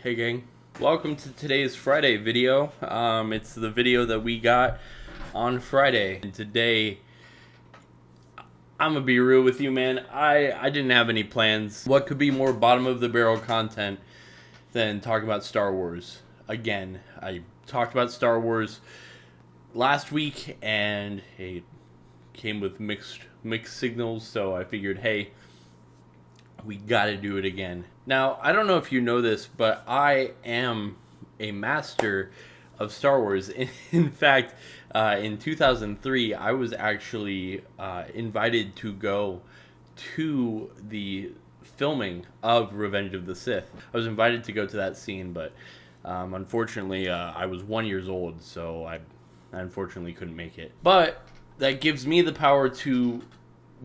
Hey gang, welcome to today's Friday video. It's the video that we got on Friday. And today, I'm gonna be real with you, man. I didn't have any plans. What could be more bottom of the barrel content than talking about Star Wars? Again, I talked about Star Wars last week and it came with mixed signals, so I figured, hey, we gotta do it again. Now, I don't know if you know this, but I am a master of Star Wars. In fact, in 2003, I was actually invited to go to the filming of Revenge of the Sith. I was invited to go to that scene, but unfortunately, I was 1 year old, so I unfortunately couldn't make it. But that gives me the power to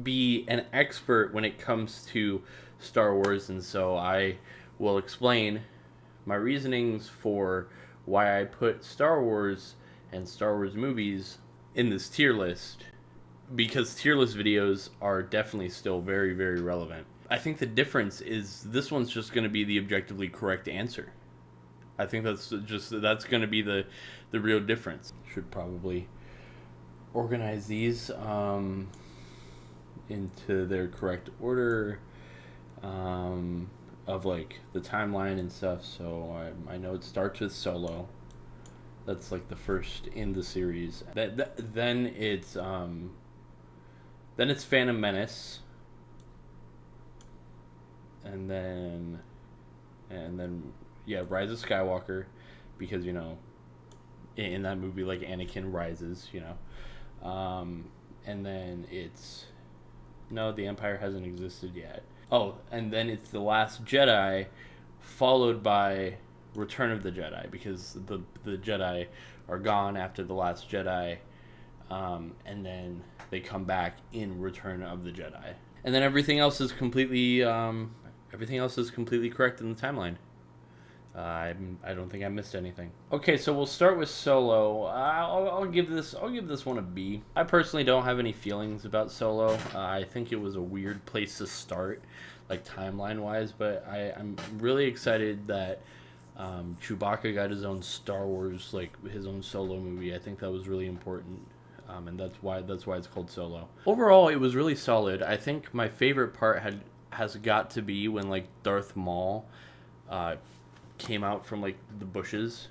be an expert when it comes to Star Wars, and so I will explain my reasonings for why I put Star Wars and Star Wars movies in this tier list, because tier list videos are definitely still very, very relevant. I think the difference is this one's just going to be the objectively correct answer. I think that's going to be the real difference. Should probably organize these into their correct order of like the timeline and stuff. So I know it starts with Solo. That's like the first in the series. Then it's Phantom Menace, and then yeah, Rise of Skywalker, because you know in that movie like Anakin rises, you know, and then it's the Empire hasn't existed yet. Oh, and then it's The Last Jedi, followed by Return of the Jedi, because the Jedi are gone after The Last Jedi, and then they come back in Return of the Jedi. And then everything else is completely correct in the timeline. I don't think I missed anything. Okay, so we'll start with Solo. I'll give this one a B. I personally don't have any feelings about Solo. I think it was a weird place to start, like timeline wise. But I'm really excited that Chewbacca got his own Star Wars, like his own solo movie. I think that was really important, and that's why it's called Solo. Overall, it was really solid. I think my favorite part has got to be when like Darth Maul came out from like the bushes,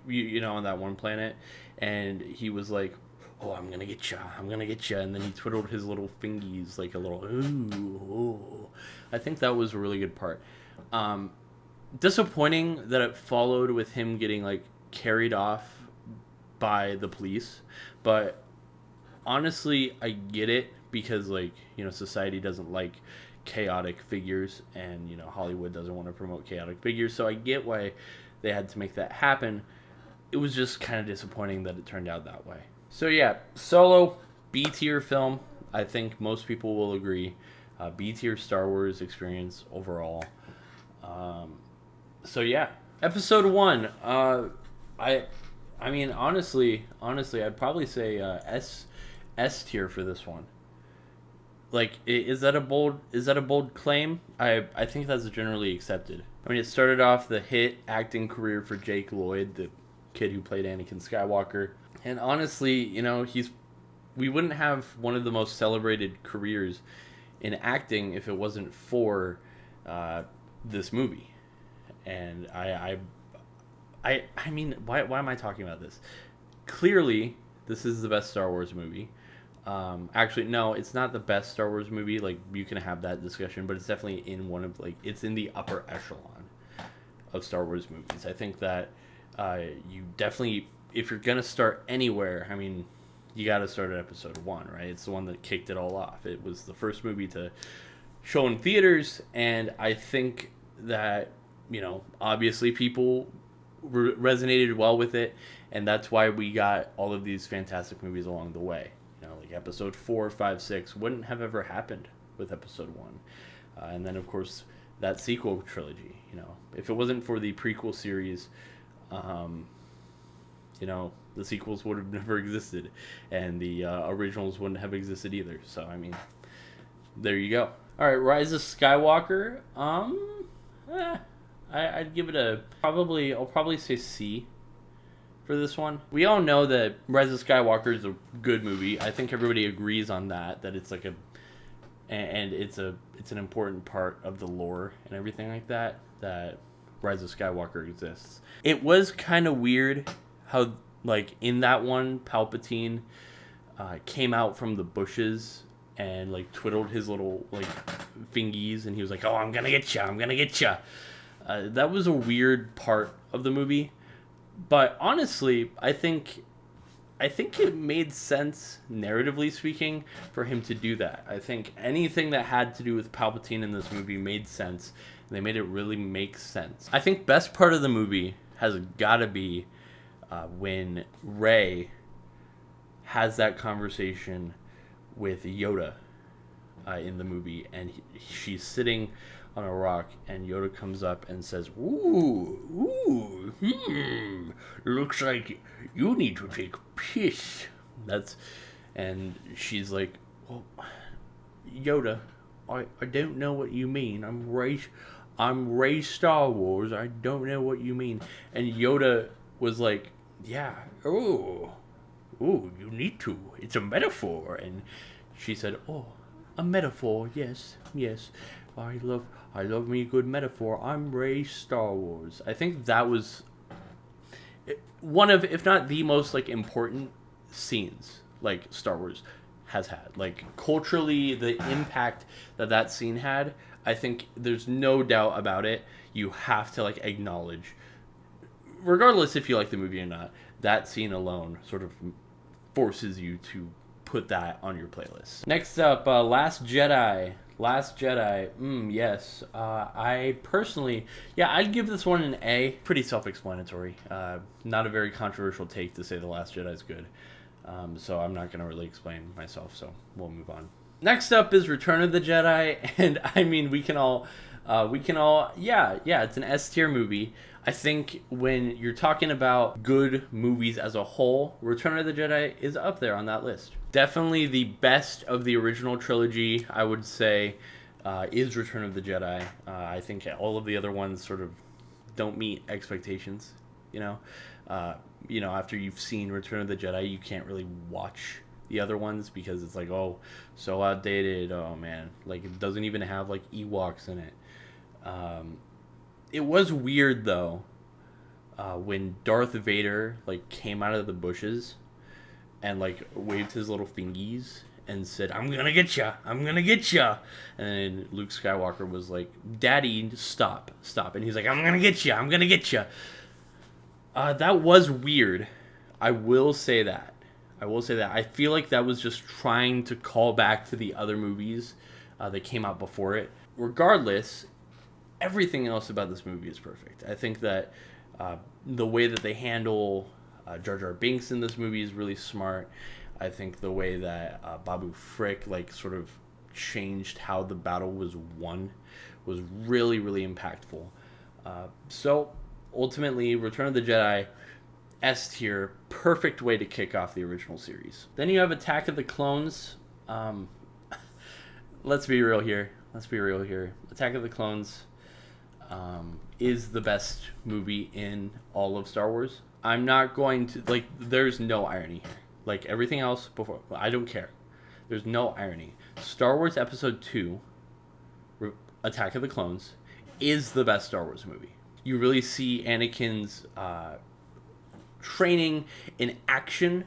you know, on that one planet, and he was like, "Oh, I'm gonna get you," and then he twiddled his little fingies like a little ooh. I think that was a really good part. Disappointing that it followed with him getting like carried off by the police, but honestly, I get it, because like, you know, society doesn't like chaotic figures, and you know, Hollywood doesn't want to promote chaotic figures, so I get why they had to make that happen. It was just kind of disappointing that it turned out that way. So yeah, Solo, B tier film. I think most people will agree. B tier Star Wars experience overall. So yeah, episode 1. I mean honestly, I'd probably say S tier for this one. Like, is that a bold claim? I think that's generally accepted. I mean, it started off the hit acting career for Jake Lloyd, the kid who played Anakin Skywalker. And honestly, you know, we wouldn't have one of the most celebrated careers in acting if it wasn't for this movie. And I mean, why am I talking about this? Clearly, this is the best Star Wars movie. Actually, no, it's not the best Star Wars movie. Like, you can have that discussion, but it's definitely in one of, like, it's in the upper echelon of Star Wars movies. I think that you definitely, if you're gonna start anywhere, I mean, you got to start at episode 1, right? It's the one that kicked it all off. It was the first movie to show in theaters, and I think that, you know, obviously people resonated well with it, and that's why we got all of these fantastic movies along the way. Like episode 4, 5, 6 wouldn't have ever happened with episode 1. And then, of course, that sequel trilogy, you know, if it wasn't for the prequel series, you know, the sequels would have never existed, and the originals wouldn't have existed either. So, I mean, there you go. All right, Rise of Skywalker. I'd give it I'll probably say C for this one. We all know that Rise of Skywalker is a good movie. I think everybody agrees on that it's like it's an important part of the lore and everything like that Rise of Skywalker exists. It was kind of weird how, like, in that one, Palpatine came out from the bushes and, like, twiddled his little, like, fingies, and he was like, "Oh, I'm gonna get ya." That was a weird part of the movie, but honestly, I think it made sense, narratively speaking, for him to do that. I think anything that had to do with Palpatine in this movie made sense. They made it really make sense. I think best part of the movie has got to be when Rey has that conversation with Yoda in the movie, and she's sitting on a rock, and Yoda comes up and says, looks like you need to take piss. And she's like, well, Yoda, I don't know what you mean. I'm Rey Star Wars. I don't know what you mean. And Yoda was like, yeah, you need to. It's a metaphor. And she said, oh, a metaphor, yes. I love me a good metaphor. I'm Rey Star Wars. I think that was one of, if not the most, like, important scenes, like, Star Wars has had. Like, culturally, the impact that scene had, I think there's no doubt about it. You have to, like, acknowledge, regardless if you like the movie or not, that scene alone sort of forces you to put that on your playlist. Next up, Last Jedi. Yes. I personally, I'd give this one an A. Pretty self-explanatory. Not a very controversial take to say The Last Jedi is good. So I'm not going to really explain myself, so we'll move on. Next up is Return of the Jedi, and I mean, we can all, it's an S tier movie. I think when you're talking about good movies as a whole, Return of the Jedi is up there on that list. Definitely the best of the original trilogy, I would say, is Return of the Jedi. I think all of the other ones sort of don't meet expectations, after you've seen Return of the Jedi, you can't really watch the other ones because it's like, oh, so outdated. Oh man, like, it doesn't even have, like, Ewoks in it. It was weird though when Darth Vader, like, came out of the bushes and, like, waved his little fingies and said, I'm gonna get ya, and then Luke Skywalker was like, Daddy, stop, and he's like, I'm gonna get ya. That was weird. I will say that. I feel like that was just trying to call back to the other movies that came out before it. Regardless, everything else about this movie is perfect. I think that the way that they handle Jar Jar Binks in this movie is really smart. I think the way that Babu Frick, like, sort of changed how the battle was won was really, really impactful. So ultimately, Return of the Jedi, S tier, perfect way to kick off the original series. Then you have Attack of the Clones. Let's be real here. Attack of the Clones is the best movie in all of Star Wars. I'm not going to, like, there's no irony here. Like, everything else before, I don't care. There's no irony. Star Wars Episode 2, Attack of the Clones, is the best Star Wars movie. You really see Anakin's training in action,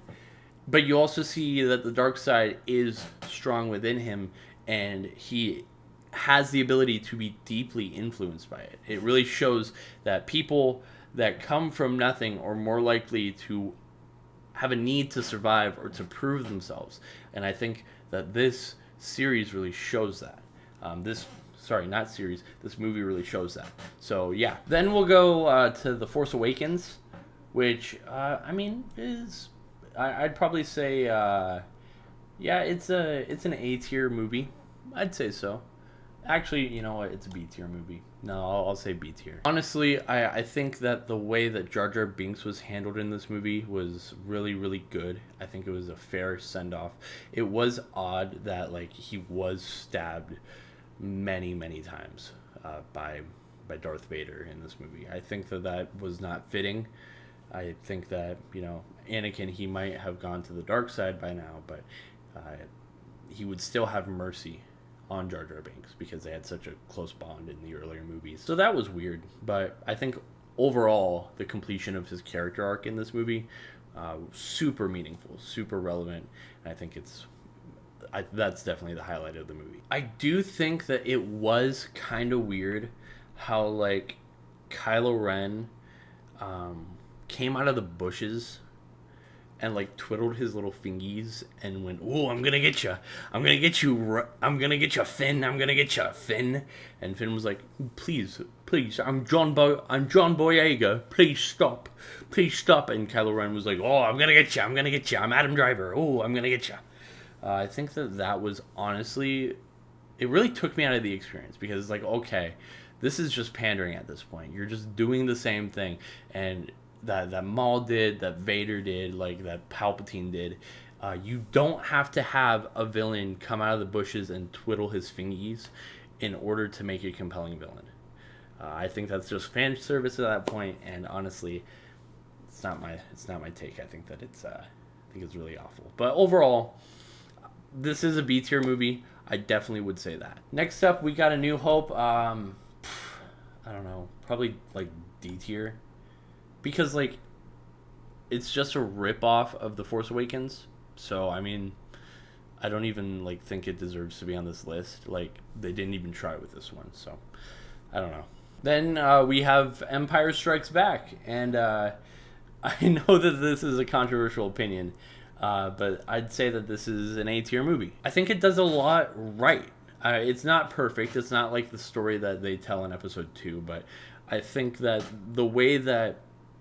but you also see that the dark side is strong within him, and he has the ability to be deeply influenced by it. It really shows that people that come from nothing are more likely to have a need to survive or to prove themselves. And I think that this series really shows that. This movie really shows that. So yeah. Then we'll go to The Force Awakens, which, I'd probably say, it's an A tier movie. I'd say so. Actually, you know what? It's a B tier movie. No, I'll say B tier. Honestly, I think that the way that Jar Jar Binks was handled in this movie was really, really good. I think it was a fair send-off. It was odd that, like, he was stabbed many, many times by Darth Vader in this movie. I think that was not fitting. I think that, Anakin, he might have gone to the dark side by now, but he would still have mercy on Jar Jar Binks because they had such a close bond in the earlier movies. So that was weird, but I think overall the completion of his character arc in this movie, super meaningful, super relevant, and I think that's definitely the highlight of the movie. I do think that it was kind of weird how, like, Kylo Ren came out of the bushes and, like, twiddled his little fingies and went, "Oh, I'm gonna get you. I'm gonna get you. I'm gonna get you, Finn. I'm gonna get you, Finn." And Finn was like, "Please, please. I'm John Boyega. Please stop. Please stop." And Kylo Ren was like, "Oh, I'm gonna get you. I'm gonna get you. I'm Adam Driver. Oh, I'm gonna get you." I think that was honestly, it really took me out of the experience because it's like, okay, this is just pandering at this point. You're just doing the same thing, and that Maul did, that Vader did, like that Palpatine did. You don't have to have a villain come out of the bushes and twiddle his fingies in order to make a compelling villain. I think that's just fan service at that point, and honestly, it's not my take. I think that it's really awful. But overall, this is a B tier movie. I definitely would say that. Next up, we got A New Hope. I don't know, probably like D tier, because like it's just a rip-off of The Force Awakens. So I mean, I don't even like think it deserves to be on this list. Like, they didn't even try with this one, so I don't know. Then we have Empire Strikes Back, and I know that this is a controversial opinion, but I'd say that this is an A tier movie. I think it does a lot right. It's not perfect. It's not like the story that they tell in episode 2, but I think that the way that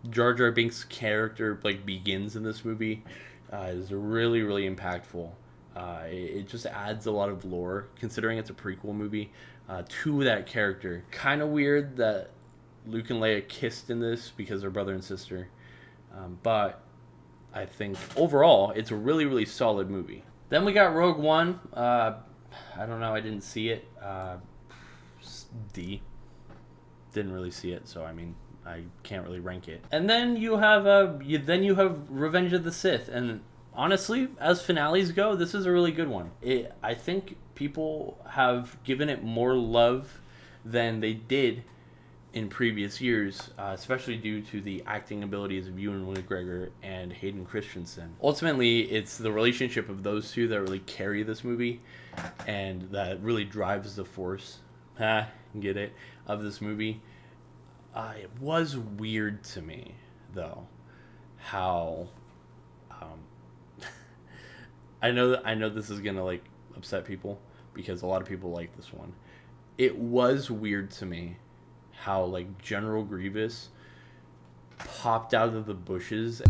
Jar Jar Binks' character like begins in this movie is really, really impactful. It just adds a lot of lore, considering it's a prequel movie, to that character. Kind of weird that Luke and Leia kissed in this because they're brother and sister, but I think overall it's a really, really solid movie. Then we got Rogue One. I don't know, I didn't see it. D. Didn't really see it, so I mean, I can't really rank it. And then you have Revenge of the Sith, and honestly, as finales go, this is a really good one. I think people have given it more love than they did in previous years, especially due to the acting abilities of Ewan McGregor and Hayden Christensen. Ultimately, it's the relationship of those two that really carry this movie, and that really drives the force, get it, of this movie. It was weird to me, though, how I know this is gonna like upset people because a lot of people like this one. It was weird to me how like General Grievous popped out of the bushes